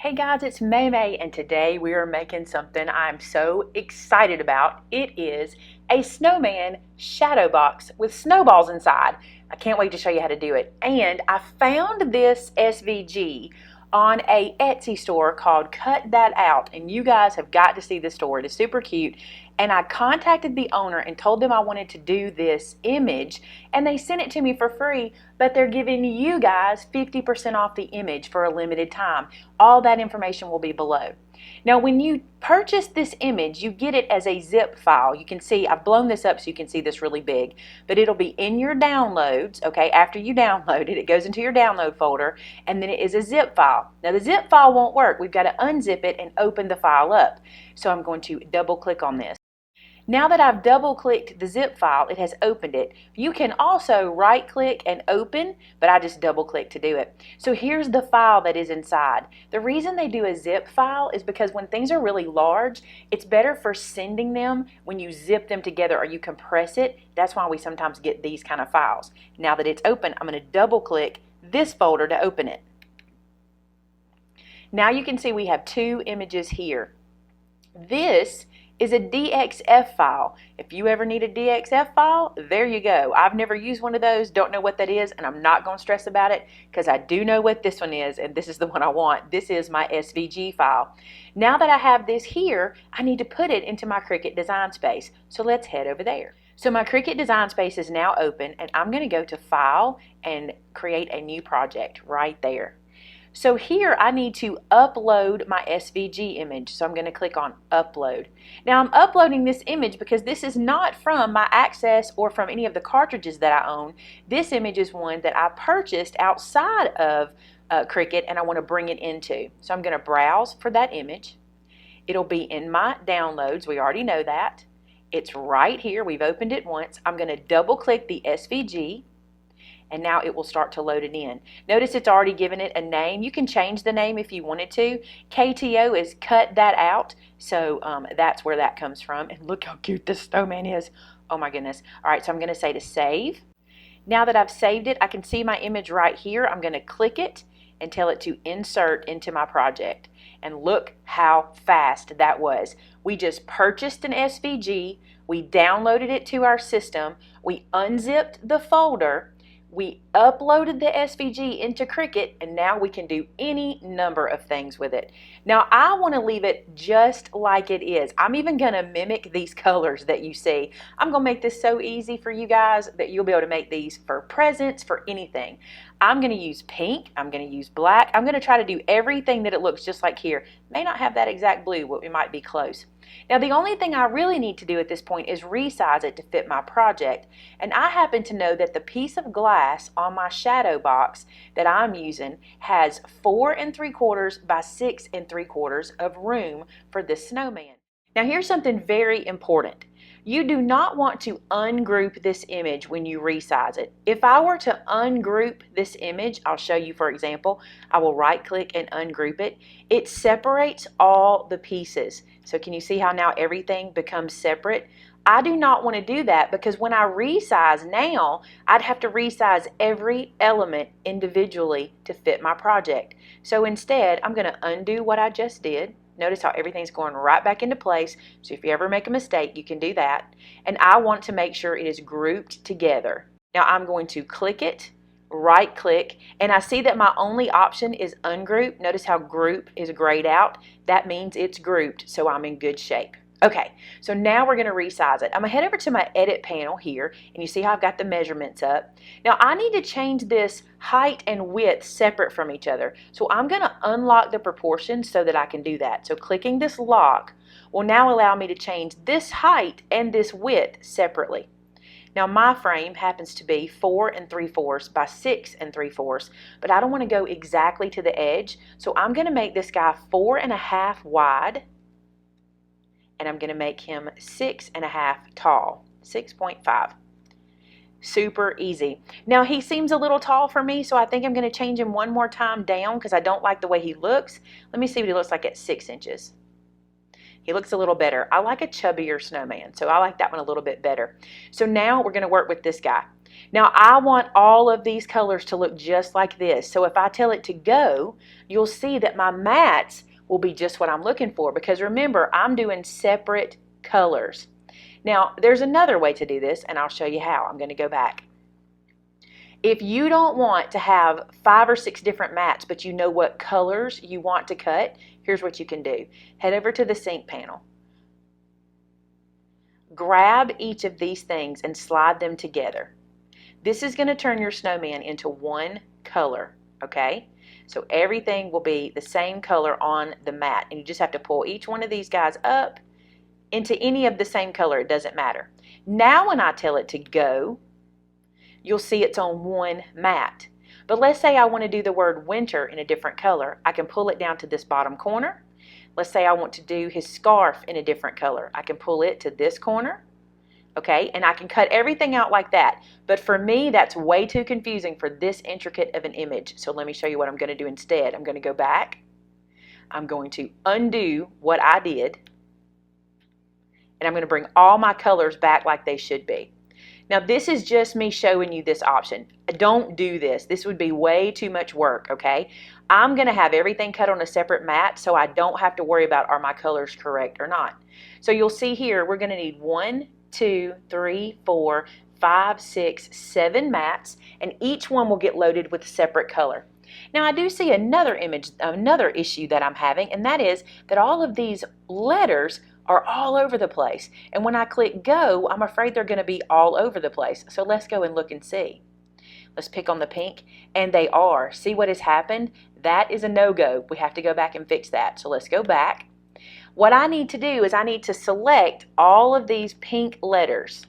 Hey guys, it's Maymay, and today we are making something I'm so excited about. It is a snowman shadow box with snowballs inside. I can't wait to show you how to do it. And I found this SVG on a Etsy store called Cut That Out, and you guys have got to see the store. It is super cute. And I contacted the owner and told them I wanted to do this image, and they sent it to me for free, but they're giving you guys 50% off the image for a limited time. All that information will be below. Now, when you purchase this image, you get it as a zip file. You can see, I've blown this up so you can see this really big, but it'll be in your downloads, okay? After you download it, it goes into your download folder, and then it is a zip file. Now, the zip file won't work. We've got to unzip it and open the file up. So I'm going to double click on this. Now that I've double clicked the zip file, it has opened it. You can also right click and open, but I just double click to do it. So here's the file that is inside. The reason they do a zip file is because when things are really large, it's better for sending them when you zip them together or you compress it. That's why we sometimes get these kind of files. Now that it's open, I'm going to double click this folder to open it. Now you can see we have two images here. This is a DXF file. If you ever need a DXF file, there you go. I've never used one of those, don't know what that is, and I'm not going to stress about it because I do know what this one is, and this is the one I want. This is my SVG file. Now that I have this here, I need to put it into my Cricut design space. So let's head over there. So my Cricut design space is now open, and I'm going to go to File and create a new project right there. So here I need to upload my SVG image. So I'm going to click on Upload. Now I'm uploading this image because this is not from my Access or from any of the cartridges that I own. This image is one that I purchased outside of Cricut, and I want to bring it into. So I'm going to browse for that image. It'll be in my downloads. We already know that. It's right here. We've opened it once. I'm going to double click the SVG. And now it will start to load it in. Notice it's already given it a name. You can change the name if you wanted to. KTO is Cut That Out, so that's where that comes from. And look how cute this snowman is. Oh my goodness. All right, so I'm going to say to save. Now that I've saved it, I can see my image right here. I'm going to click it and tell it to insert into my project. And look how fast that was. We just purchased an SVG. We downloaded it to our system. We unzipped the folder. We uploaded the SVG into Cricut, and now we can do any number of things with it. Now I want to leave it just like it is. I'm even going to mimic these colors that you see. I'm going to make this so easy for you guys that you'll be able to make these for presents, for anything. I'm going to use pink. I'm going to use black. I'm going to try to do everything that it looks just like here. May not have that exact blue, but we might be close. Now the only thing I really need to do at this point is resize it to fit my project. And I happen to know that the piece of glass on my shadow box that I'm using has 4 3/4 by 6 3/4 of room for this snowman. Now here's something very important. You do not want to ungroup this image when you resize it. If I were to ungroup this image, I'll show you for example, I will right click and ungroup it. It separates all the pieces. So can you see how now everything becomes separate? I do not want to do that because when I resize now, I'd have to resize every element individually to fit my project. So instead, I'm going to undo what I just did. Notice how everything's going right back into place. So if you ever make a mistake, you can do that. And I want to make sure it is grouped together. Now I'm going to click it, right click, and I see that my only option is ungroup. Notice how group is grayed out. That means it's grouped, so I'm in good shape. Okay, so now we're going to resize it. I'm going to head over to my edit panel here, and you see how I've got the measurements up. Now I need to change this height and width separate from each other. So I'm going to unlock the proportions so that I can do that. So clicking this lock will now allow me to change this height and this width separately. Now my frame happens to be 4 3/4 by 6 3/4, but I don't want to go exactly to the edge. So I'm going to make this guy 4 1/2 wide. And I'm going to make him 6 1/2 tall, 6.5. Super easy. Now he seems a little tall for me, so I think I'm going to change him one more time down because I don't like the way he looks. Let me see what he looks like at 6 inches. He looks a little better. I like a chubbier snowman, so I like that one a little bit better. So now we're going to work with this guy. Now I want all of these colors to look just like this. So if I tell it to go, you'll see that my mats will be just what I'm looking for, because remember, I'm doing separate colors. Now there's another way to do this, and I'll show you how. I'm going to go back. If you don't want to have 5 or 6 different mats, but you know what colors you want to cut, here's what you can do. Head over to the sync panel. Grab each of these things and slide them together. This is going to turn your snowman into one color, okay? So everything will be the same color on the mat, and you just have to pull each one of these guys up into any of the same color. It doesn't matter. Now when I tell it to go, you'll see it's on one mat. But let's say I want to do the word winter in a different color. I can pull it down to this bottom corner. Let's say I want to do his scarf in a different color. I can pull it to this corner, okay? And I can cut everything out like that. But for me, that's way too confusing for this intricate of an image. So let me show you what I'm going to do instead. I'm going to go back. I'm going to undo what I did. And I'm going to bring all my colors back like they should be. Now this is just me showing you this option. Don't do this. This would be way too much work, okay? I'm going to have everything cut on a separate mat, so I don't have to worry about are my colors correct or not. So you'll see here we're going to need 1, 2, 3, 4, 5, 6, 7 mats, and each one will get loaded with a separate color. Now I do see another issue that I'm having, and that is that all of these letters are all over the place. And when I click go, I'm afraid they're going to be all over the place. So let's go and look and see. Let's pick on the pink, and they are. See what has happened? That is a no-go. We have to go back and fix that. So let's go back. What I need to do is I need to select all of these pink letters.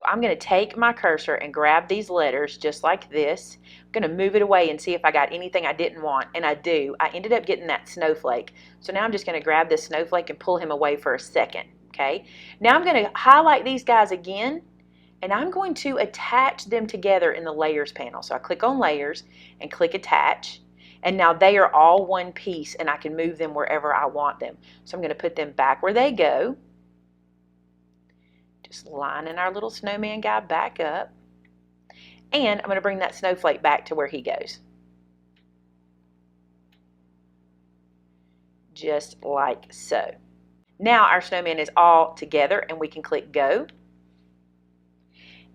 I'm going to take my cursor and grab these letters just like this. I'm going to move it away and see if I got anything I didn't want, and I do. I ended up getting that snowflake. So now I'm just going to grab this snowflake and pull him away for a second, okay? Now I'm going to highlight these guys again, and I'm going to attach them together in the layers panel. So I click on layers and click attach, and now they are all one piece, and I can move them wherever I want them. So I'm going to put them back where they go. Just lining our little snowman guy back up. And I'm going to bring that snowflake back to where he goes. Just like so. Now our snowman is all together, and we can click go.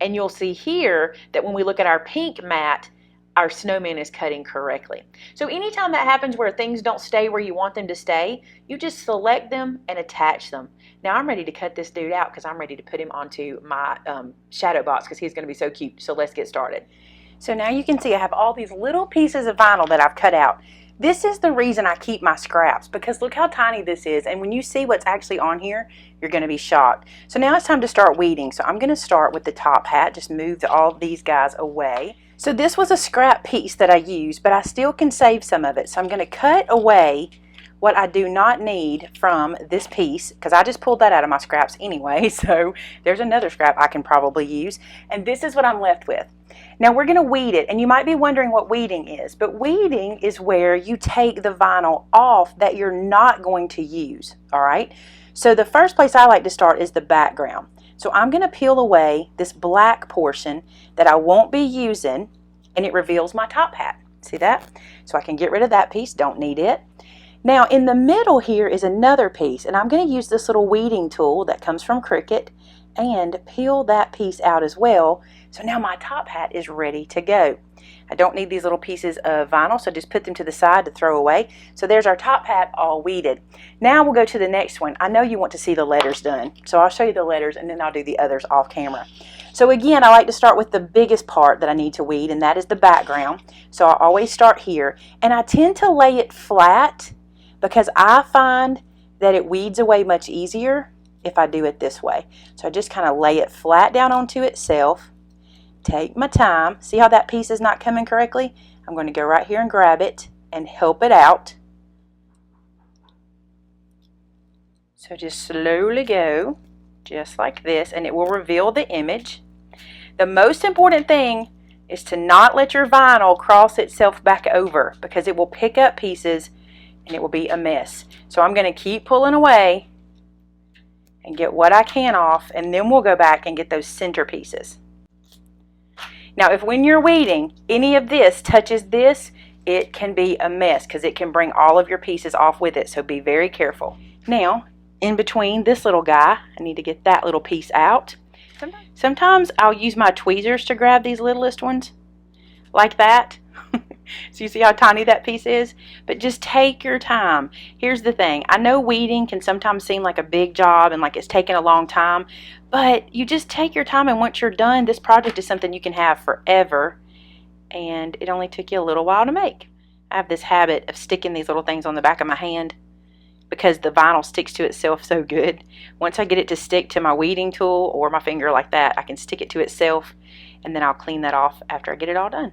And you'll see here that when we look at our pink mat, our snowman is cutting correctly. So anytime that happens where things don't stay where you want them to stay, you just select them and attach them. Now I'm ready to cut this dude out because I'm ready to put him onto my shadow box because he's going to be so cute. So let's get started. So now you can see I have all these little pieces of vinyl that I've cut out. This is the reason I keep my scraps, because look how tiny this is, and when you see what's actually on here, you're going to be shocked. So now it's time to start weeding. So I'm going to start with the top hat. Just move all these guys away. So this was a scrap piece that I used, but I still can save some of it. So I'm going to cut away what I do not need from this piece, because I just pulled that out of my scraps anyway. So there's another scrap I can probably use, and this is what I'm left with. Now we're going to weed it, and you might be wondering what weeding is, but weeding is where you take the vinyl off that you're not going to use, all right? So the first place I like to start is the background. So I'm going to peel away this black portion that I won't be using, and it reveals my top hat. See that? So I can get rid of that piece, don't need it. Now in the middle here is another piece, and I'm going to use this little weeding tool that comes from Cricut and peel that piece out as well. So now my top hat is ready to go. I don't need these little pieces of vinyl, so just put them to the side to throw away. So there's our top hat all weeded. Now we'll go to the next one. I know you want to see the letters done, so I'll show you the letters and then I'll do the others off camera. So again, I like to start with the biggest part that I need to weed, and that is the background. So I always start here, and I tend to lay it flat because I find that it weeds away much easier if I do it this way. So I just kind of lay it flat down onto itself. Take my time. See how that piece is not coming correctly? I'm going to go right here and grab it and help it out. So just slowly go, just like this, and it will reveal the image. The most important thing is to not let your vinyl cross itself back over, because it will pick up pieces and it will be a mess. So I'm going to keep pulling away and get what I can off, and then we'll go back and get those center pieces. Now, if when you're weeding, any of this touches this, it can be a mess because it can bring all of your pieces off with it, so be very careful. Now, in between this little guy, I need to get that little piece out. Sometimes I'll use my tweezers to grab these littlest ones, like that. So you see how tiny that piece is? But just take your time. Here's the thing. I know weeding can sometimes seem like a big job and like it's taking a long time, but you just take your time, and once you're done, this project is something you can have forever, and it only took you a little while to make. I have this habit of sticking these little things on the back of my hand because the vinyl sticks to itself so good. Once I get it to stick to my weeding tool or my finger like that, I can stick it to itself, and then I'll clean that off after I get it all done.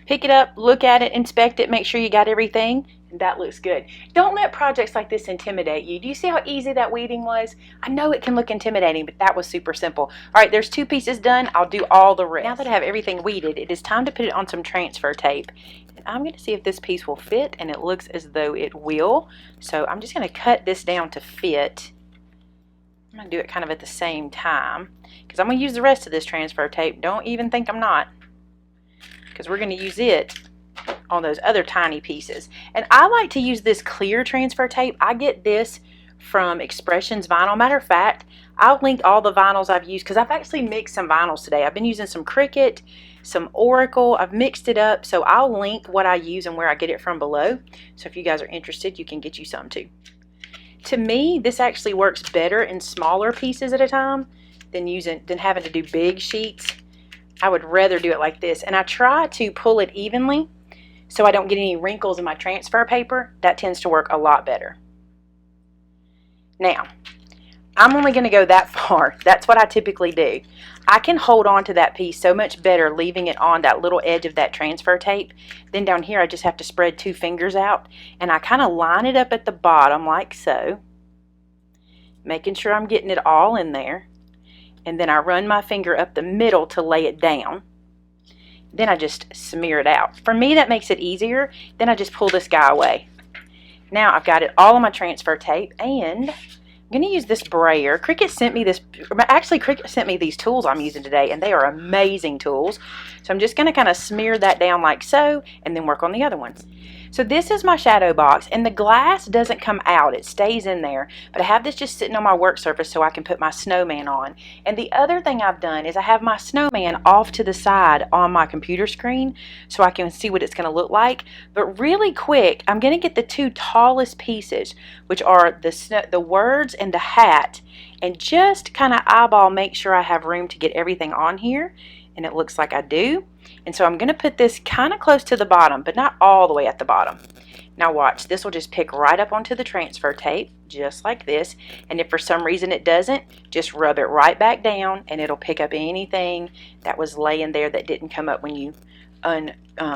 Pick it up, look at it, inspect it, make sure you got everything, and that looks good. Don't let projects like this intimidate you. Do you see how easy that weeding was? I know it can look intimidating, but that was super simple. All right, there's 2 pieces done. I'll do all the rest. Now that I have everything weeded, it is time to put it on some transfer tape. And I'm going to see if this piece will fit, and it looks as though it will. So I'm just going to cut this down to fit. I'm going to do it kind of at the same time because I'm going to use the rest of this transfer tape. Don't even think I'm not, because we're going to use it on those other tiny pieces. And I like to use this clear transfer tape. I get this from Expressions Vinyl. Matter of fact, I'll link all the vinyls I've used because I've actually mixed some vinyls today. I've been using some Cricut, some Oracle. I've mixed it up, so I'll link what I use and where I get it from below. So if you guys are interested, you can get you some too. To me, this actually works better in smaller pieces at a time than having to do big sheets. I would rather do it like this, and I try to pull it evenly so I don't get any wrinkles in my transfer paper. That tends to work a lot better. Now, I'm only going to go that far. That's what I typically do. I can hold on to that piece so much better leaving it on that little edge of that transfer tape. Then down here I just have to spread 2 fingers out, and I kind of line it up at the bottom like so, making sure I'm getting it all in there. And then I run my finger up the middle to lay it down. Then I just smear it out. For me, that makes it easier. Then I just pull this guy away. Now I've got it all on my transfer tape, and I'm going to use this brayer. Cricut sent me this, actually Cricut sent me these tools I'm using today, and they are amazing tools. So I'm just going to kind of smear that down like so, and then work on the other ones. So this is my shadow box, and the glass doesn't come out. It stays in there, but I have this just sitting on my work surface so I can put my snowman on. And the other thing I've done is I have my snowman off to the side on my computer screen so I can see what it's going to look like. But really quick, I'm going to get the 2 tallest pieces, which are the words and the hat, and just kind of eyeball, make sure I have room to get everything on here. And it looks like I do. And so I'm going to put this kind of close to the bottom, but not all the way at the bottom. Now watch, this will just pick right up onto the transfer tape, just like this. And if for some reason it doesn't, just rub it right back down, and it'll pick up anything that was laying there that didn't come up when you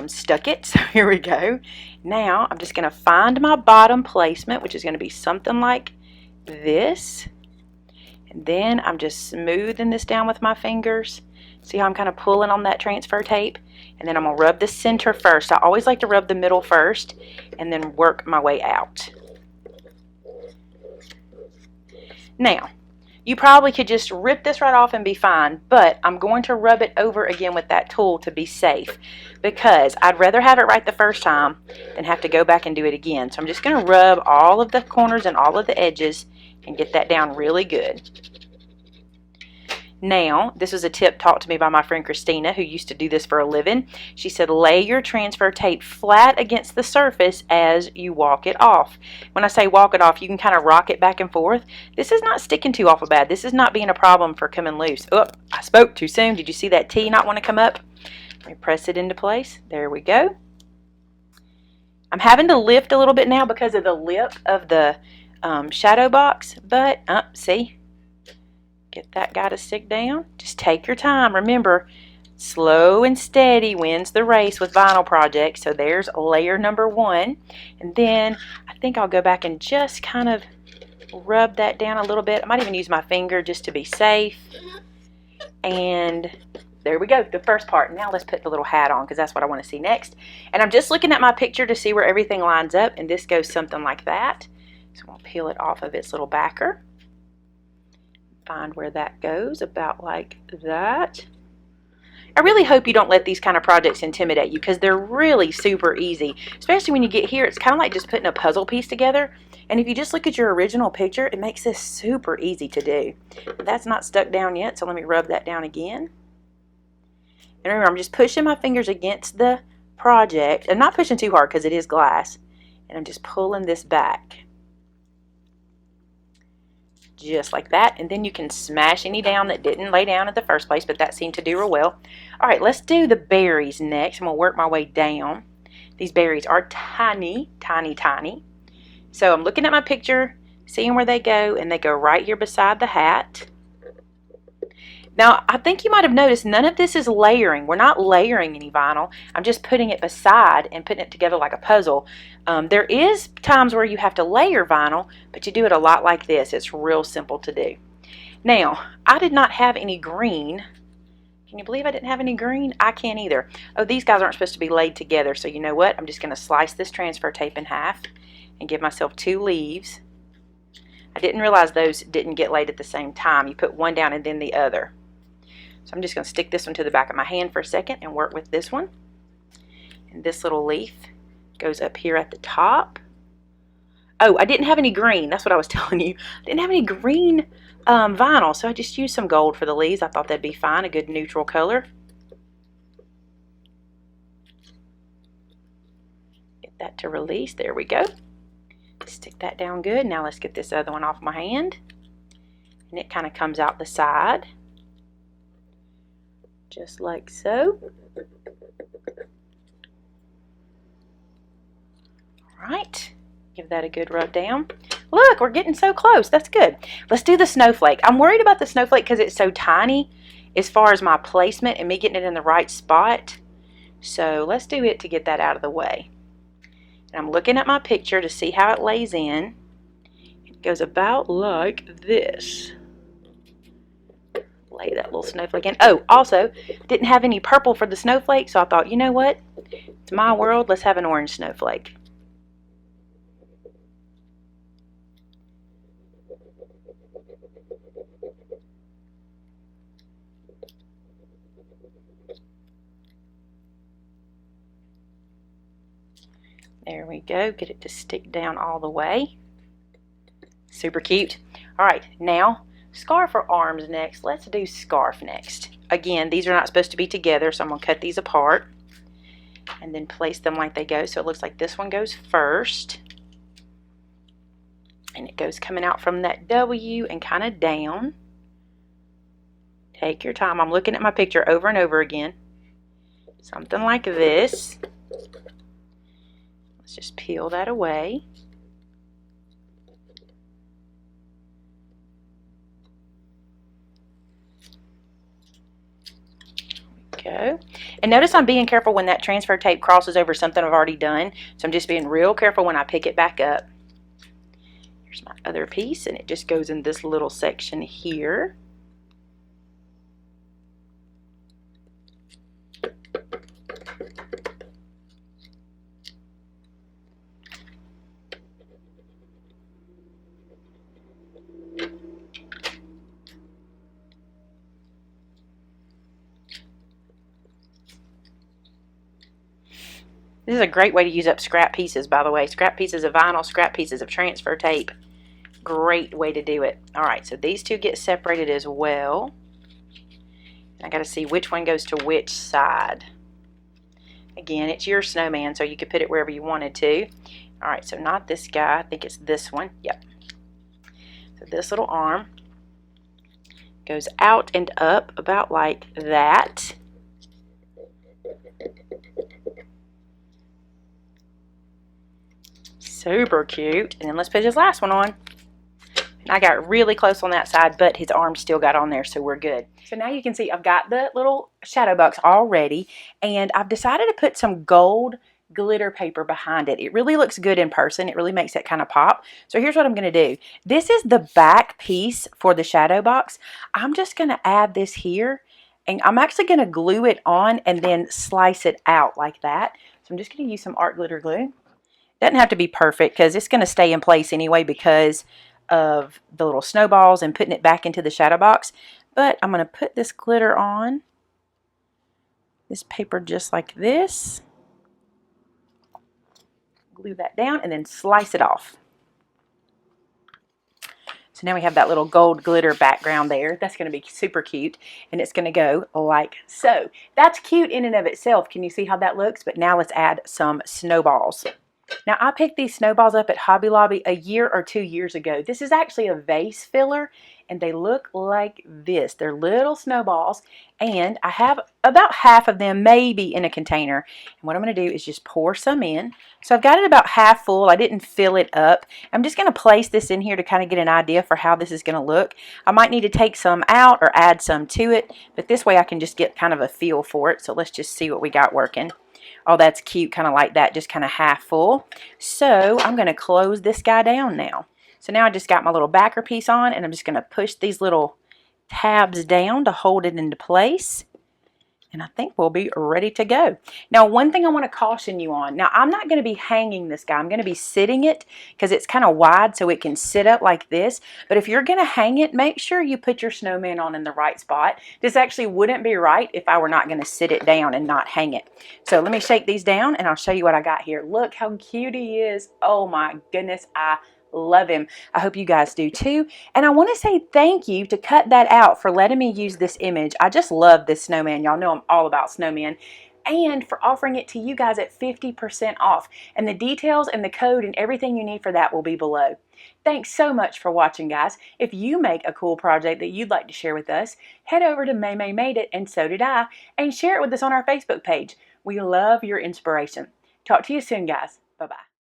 stuck it. So here we go. Now I'm just going to find my bottom placement, which is going to be something like this. And then I'm just smoothing this down with my fingers. See how I'm kind of pulling on that transfer tape? And then I'm going to rub the center first. I always like to rub the middle first and then work my way out. Now, you probably could just rip this right off and be fine, but I'm going to rub it over again with that tool to be safe, because I'd rather have it right the first time than have to go back and do it again. So I'm just going to rub all of the corners and all of the edges and get that down really good. Now, this was a tip taught to me by my friend Christina, who used to do this for a living. She said, lay your transfer tape flat against the surface as you walk it off. When I say walk it off, you can kind of rock it back and forth. This is not sticking too awful bad. This is not being a problem for coming loose. Oh, I spoke too soon. Did you see that T not want to come up? Let me press it into place. There we go. I'm having to lift a little bit now because of the lip of the shadow box, but see? Get that guy to stick down. Just take your time. Remember, slow and steady wins the race with vinyl projects. So there's layer number 1. And then I think I'll go back and just kind of rub that down a little bit. I might even use my finger just to be safe. And there we go, the first part. Now let's put the little hat on because that's what I want to see next. And I'm just looking at my picture to see where everything lines up. And this goes something like that. So I'll peel it off of its little backer. Find where that goes, about like that. I really hope you don't let these kind of projects intimidate you because they're really super easy. Especially when you get here, it's kind of like just putting a puzzle piece together. And if you just look at your original picture, it makes this super easy to do. That's not stuck down yet, so let me rub that down again. And remember, I'm just pushing my fingers against the project. I'm not pushing too hard because it is glass. And I'm just pulling this back. Just like that. And then you can smash any down that didn't lay down at the first place, but that seemed to do real well. All right, let's do the berries next. I'm going to work my way down. These berries are tiny, tiny, tiny. So I'm looking at my picture, seeing where they go, and they go right here beside the hat. Now, I think you might have noticed none of this is layering. We're not layering any vinyl. I'm just putting it beside and putting it together like a puzzle. There is times where you have to layer vinyl, but you do it a lot like this. It's real simple to do. Now, I did not have any green. Can you believe I didn't have any green? I can't either. Oh, these guys aren't supposed to be laid together, so you know what? I'm just going to slice this transfer tape in half and give myself 2 leaves. I didn't realize those didn't get laid at the same time. You put one down and then the other. So I'm just going to stick this one to the back of my hand for a second and work with this one. And this little leaf goes up here at the top. Oh, I didn't have any green. That's what I was telling you. I didn't have any green vinyl, so I just used some gold for the leaves. I thought that'd be fine, a good neutral color. Get that to release. There we go. Stick that down good. Now let's get this other one off my hand. And it kind of comes out the side. Just like so. Alright, give that a good rub down. Look, we're getting so close. That's good. Let's do the snowflake. I'm worried about the snowflake because it's so tiny as far as my placement and me getting it in the right spot. So let's do it to get that out of the way. And I'm looking at my picture to see how it lays in. It goes about like this. Lay that little snowflake in. Oh, also, didn't have any purple for the snowflake, so I thought, you know what? It's my world. Let's have an orange snowflake. There we go. Get it to stick down all the way. Super cute. All right, now scarf or arms next. Let's do scarf next. Again, these are not supposed to be together, so I'm going to cut these apart and then place them like they go. So it looks like this one goes first. And it goes coming out from that W and kind of down. Take your time. I'm looking at my picture over and over again. Something like this. Let's just peel that away. Go. And notice I'm being careful when that transfer tape crosses over something I've already done. So I'm just being real careful when I pick it back up. Here's my other piece, and it just goes in this little section here. This is a great way to use up scrap pieces, by the way. Scrap pieces of vinyl, scrap pieces of transfer tape. Great way to do it. All right, so these two get separated as well. I got to see which one goes to which side. Again, it's your snowman, so you could put it wherever you wanted to. All right, so not this guy. I think it's this one. Yep. So this little arm goes out and up about like that. Super cute. And then let's put his last one on. And I got really close on that side, but his arm still got on there, so we're good. So now you can see I've got the little shadow box all ready, and I've decided to put some gold glitter paper behind it. It really looks good in person. It really makes it kind of pop. So here's what I'm going to do. This is the back piece for the shadow box. I'm just going to add this here, and I'm actually going to glue it on and then slice it out like that. So I'm just going to use some art glitter glue. Doesn't have to be perfect because it's going to stay in place anyway because of the little snowballs and putting it back into the shadow box. But I'm going to put this glitter on this paper just like this. Glue that down and then slice it off. So now we have that little gold glitter background there. That's going to be super cute, and it's going to go like so. That's cute in and of itself. Can you see how that looks? But now let's add some snowballs. Now, I picked these snowballs up at Hobby Lobby a year or 2 years ago. This is actually a vase filler, and they look like this. They're little snowballs, and I have about half of them maybe in a container. And what I'm going to do is just pour some in. So I've got it about half full. I didn't fill it up. I'm just going to place this in here to kind of get an idea for how this is going to look. I might need to take some out or add some to it, but this way I can just get kind of a feel for it. So let's just see what we got working. Oh, that's cute, kind of like that, just kind of half full. So I'm going to close this guy down now. So now I just got my little backer piece on, and I'm just going to push these little tabs down to hold it into place. And I think we'll be ready to go. Now, one thing I want to caution you on. Now, I'm not going to be hanging this guy. I'm going to be sitting it because it's kind of wide so it can sit up like this. But if you're going to hang it, make sure you put your snowman on in the right spot. This actually wouldn't be right if I were not going to sit it down and not hang it. So let me shake these down and I'll show you what I got here. Look how cute he is. Oh my goodness, I love him. I hope you guys do too. And I want to say thank you to Cut That Out for letting me use this image. I just love this snowman. Y'all know I'm all about snowmen. And for offering it to you guys at 50% off. And the details and the code and everything you need for that will be below. Thanks so much for watching, guys. If you make a cool project that you'd like to share with us, head over to Maymay Made It, and so did I, and share it with us on our Facebook page. We love your inspiration. Talk to you soon, guys. Bye-bye.